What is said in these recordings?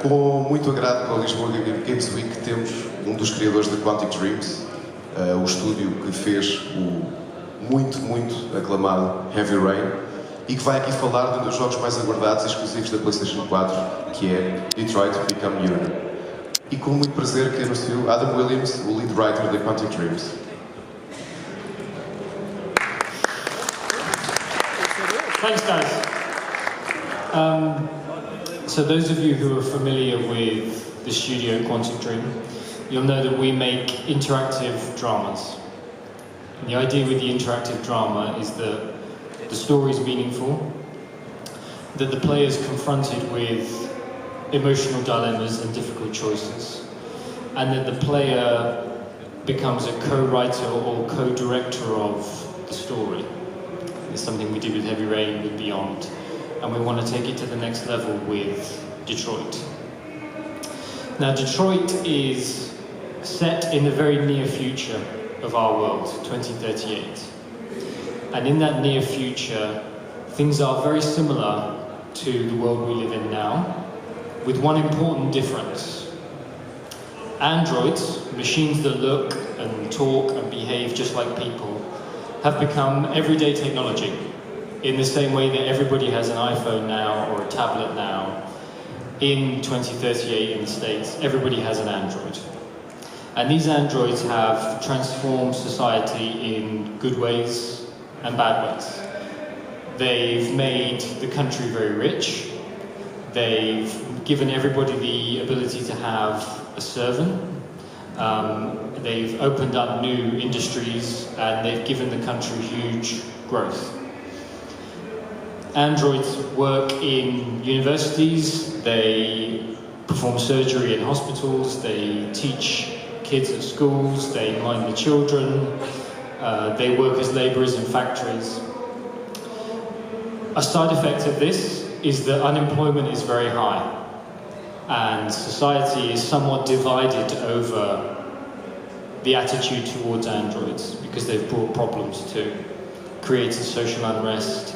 Com muito agrado pela Lisboa Games Week temos um dos criadores da Quantic Dreams, o estúdio que fez o muito aclamado Heavy Rain e que vai aqui falar de um dos jogos mais aguardados e exclusivos da PlayStation 4, que é Detroit Become Human. E com muito prazer que anuncio Adam Williams, o lead writer da Quantic Dreams. Thanks, guys. So those of you who are familiar with the studio Quantic Dream, you'll know that we make interactive dramas. And the idea with the interactive drama is that the story is meaningful, that the player is confronted with emotional dilemmas and difficult choices, and that the player becomes a co-writer or co-director of the story. It's something we did with Heavy Rain, with Beyond, and we want to take it to the next level with Detroit. Now, Detroit is set in the very near future of our world, 2038. And in that near future, things are very similar to the world we live in now, with one important difference. Androids, machines that look and talk and behave just like people, have become everyday technology, in the same way that everybody has an iPhone now or a tablet now. In 2038 in the States, everybody has an Android. And these androids have transformed society in good ways and bad ways. They've made the country very rich. They've given everybody the ability to have a servant. They've opened up new industries, and they've given the country huge growth. Androids work in universities, they perform surgery in hospitals, they teach kids at schools, they mind the children, they work as labourers in factories. A side effect of this is that unemployment is very high, and society is somewhat divided over the attitude towards androids, because they've brought problems too, created social unrest,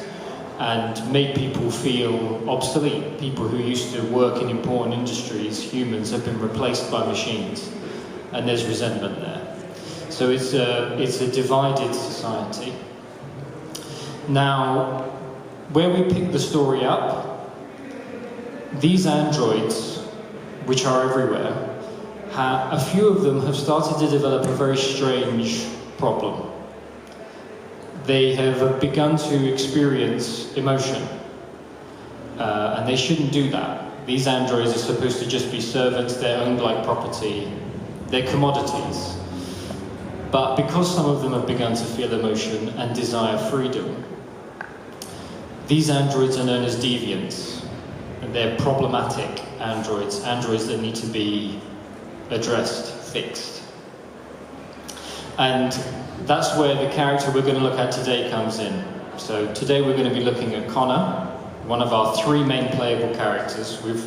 and made people feel obsolete. People who used to work in important industries, humans, have been replaced by machines, and there's resentment there. So it's a divided society. Now, where we pick the story up, these androids, which are everywhere, a few of them have started to develop a very strange problem. They have begun to experience emotion, and they shouldn't do that. These androids are supposed to just be servants, they're owned like property, they're commodities. But because some of them have begun to feel emotion and desire freedom, these androids are known as deviants, and they're problematic androids, androids that need to be addressed, fixed. And that's where the character we're going to look at today comes in. So today we're going to be looking at Connor, one of our three main playable characters. We've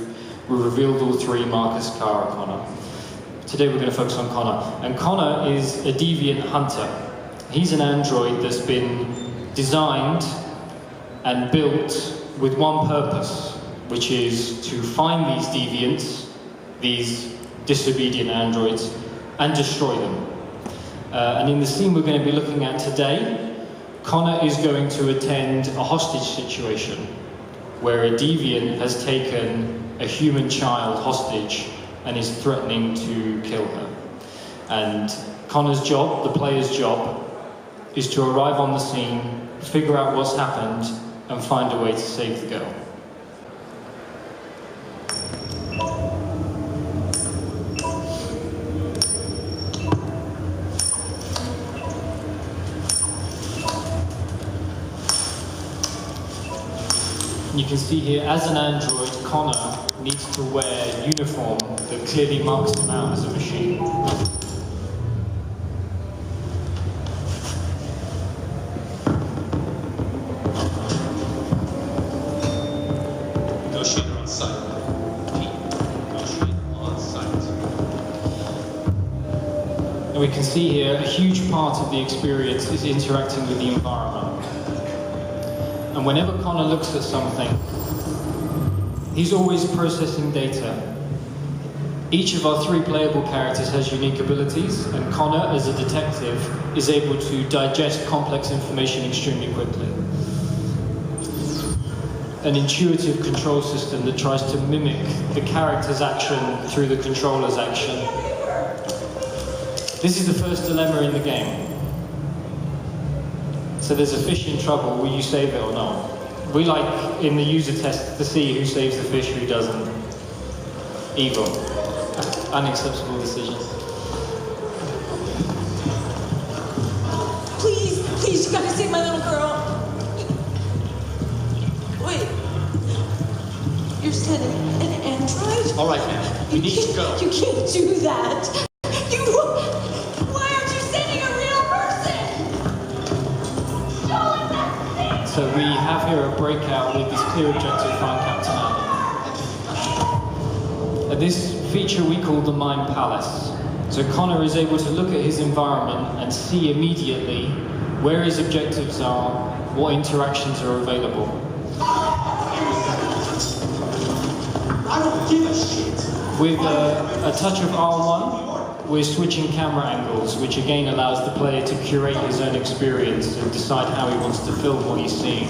revealed all three: Marcus, Kara, Connor. Today we're going to focus on Connor. And Connor is a deviant hunter. He's an android that's been designed and built with one purpose, which is to find these deviants, these disobedient androids, and destroy them. And in the scene we're going to be looking at today, Connor is going to attend a hostage situation where a deviant has taken a human child hostage and is threatening to kill her. And Connor's job, the player's job, is to arrive on the scene, figure out what's happened, and find a way to save the girl. You can see here, as an android, Connor needs to wear a uniform that clearly marks him out as a machine. Negotiator on site. Negotiator on site. And we can see here, a huge part of the experience is interacting with the environment. And whenever Connor looks at something, he's always processing data. Each of our 3 playable characters has unique abilities, and Connor, as a detective, is able to digest complex information extremely quickly. An intuitive control system that tries to mimic the character's action through the controller's action. This is the first dilemma in the game. So there's a fish in trouble, will you save it or not? We like, in the user test, to see who saves the fish, who doesn't. Evil. Unacceptable decision. Please, you gotta save my little girl. Wait. You're sending an android? All right, man. We need to go. You can't do that. Why aren't you sending a real person? Joel, that's the thing. So we have here a breakout with this clear objective, find Captain Allen. This feature we call the Mind Palace. So Connor is able to look at his environment and see immediately where his objectives are, what interactions are available. I don't give a shit. With a touch of R1, we're switching camera angles, which again allows the player to curate his own experience and decide how he wants to film what he's seeing.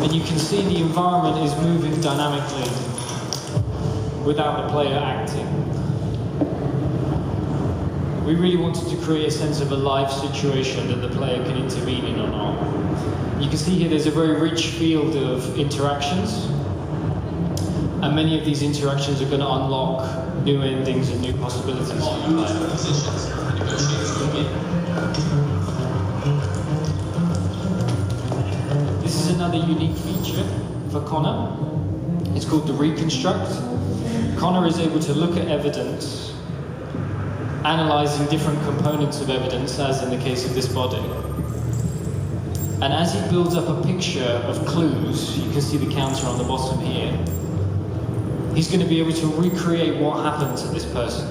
And you can see the environment is moving dynamically without the player acting. We really wanted to create a sense of a live situation that the player can intervene in or not. You can see here there's a very rich field of interactions, and many of these interactions are going to unlock new endings and new possibilities for the player. Positions. Negotiations begin. This is another unique feature for Connor. It's called the reconstruct. Connor is able to look at evidence, analysing different components of evidence, as in the case of this body. And as he builds up a picture of clues, you can see the counter on the bottom here, he's going to be able to recreate what happened to this person.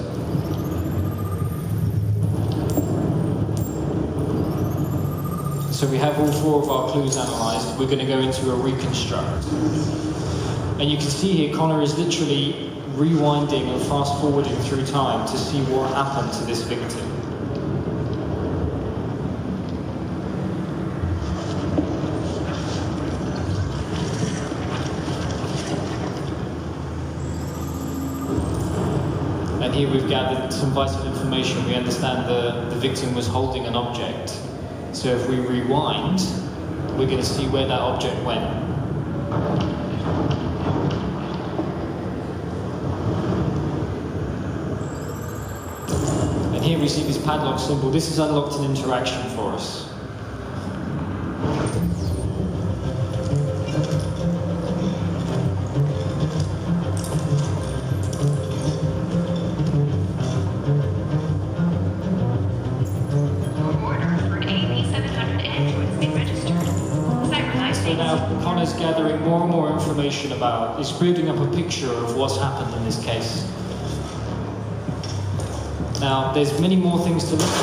So we have all 4 of our clues analysed. We're going to go into a reconstruct. And you can see here Connor is literally rewinding and fast forwarding through time to see what happened to this victim. And here we've gathered some vital information. We understand the victim was holding an object. So if we rewind, we're going to see where that object went. And here we see this padlock symbol. This has unlocked an interaction for us. So now Connor's gathering more and more information about, is building up a picture of what's happened in this case. Now, there's many more things to look at.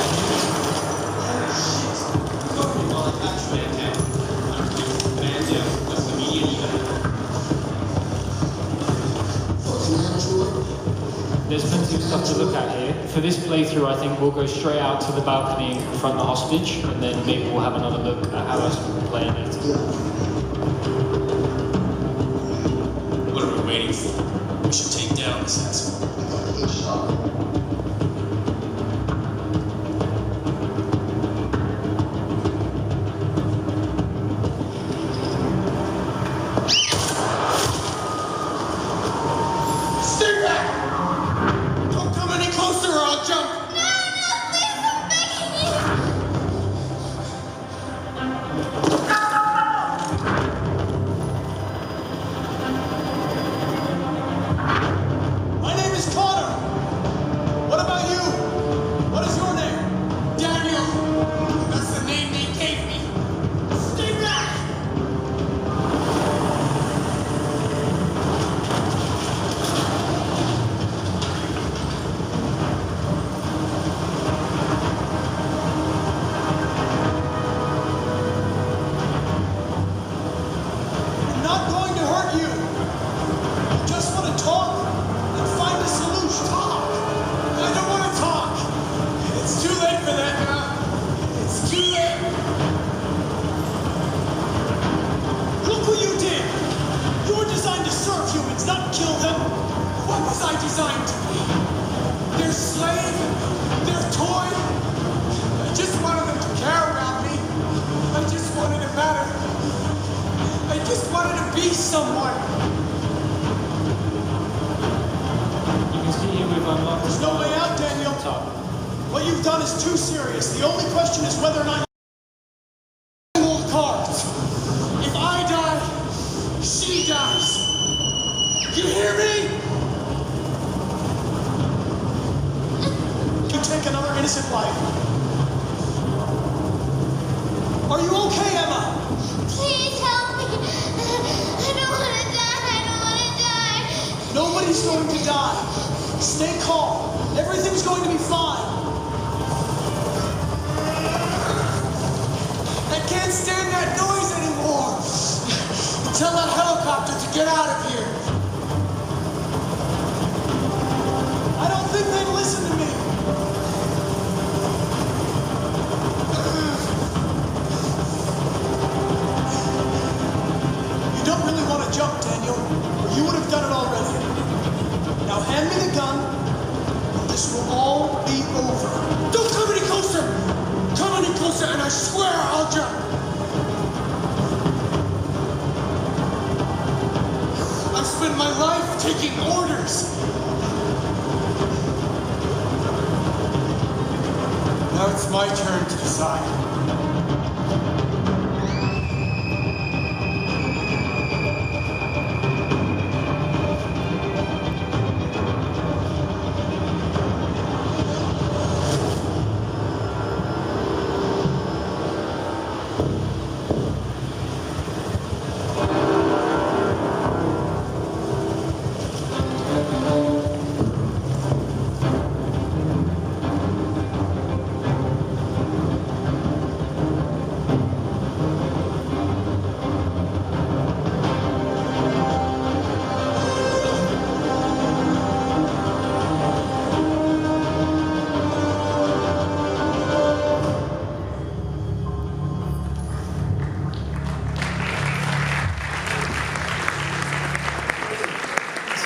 There's plenty of stuff to look at here. For this playthrough, I think we'll go straight out to the balcony and confront the hostage, and then maybe we'll have another look at how else we can play it. What are we waiting for? We should take down this asshole. Stay back! Don't come any closer or I'll jump! My name is Connor! slave, their toy. I just wanted them to care about me. I just wanted to matter. I just wanted to be someone. You can see here we've unlocked. There's no way out, Daniel. What you've done is too serious. The only question is whether or not you hold cards. If I die, she dies. You hear me? You take another innocent life. Are you okay, Emma? Please help me. I don't want to die. I don't want to die. Nobody's going to die. Stay calm. Everything's going to be fine. I can't stand that noise anymore. Tell that helicopter to get out of here. I don't think they'd listen to me. You don't really want to jump, Daniel, or you would have done it already. Now hand me the gun, and this will all be over. Don't come any closer! Come any closer, and I swear I'll jump! I've spent my life taking orders. Now it's my turn to decide.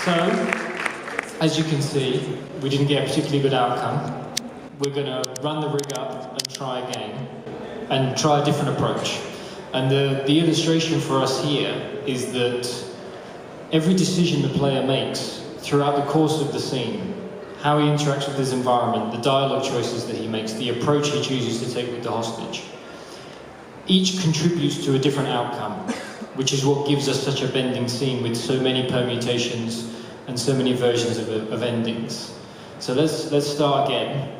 So, as you can see, we didn't get a particularly good outcome. We're going to run the rig up and try again, and try a different approach. And the illustration for us here is that every decision the player makes throughout the course of the scene, how he interacts with his environment, the dialogue choices that he makes, the approach he chooses to take with the hostage, each contributes to a different outcome, which is what gives us such a bending scene with so many permutations and so many versions of endings. So let's start again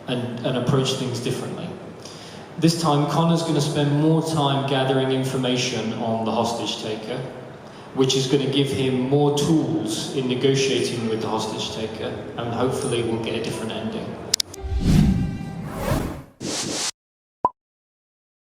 and approach things differently. This time, Connor's going to spend more time gathering information on the hostage taker, which is going to give him more tools in negotiating with the hostage taker, and hopefully we'll get a different ending.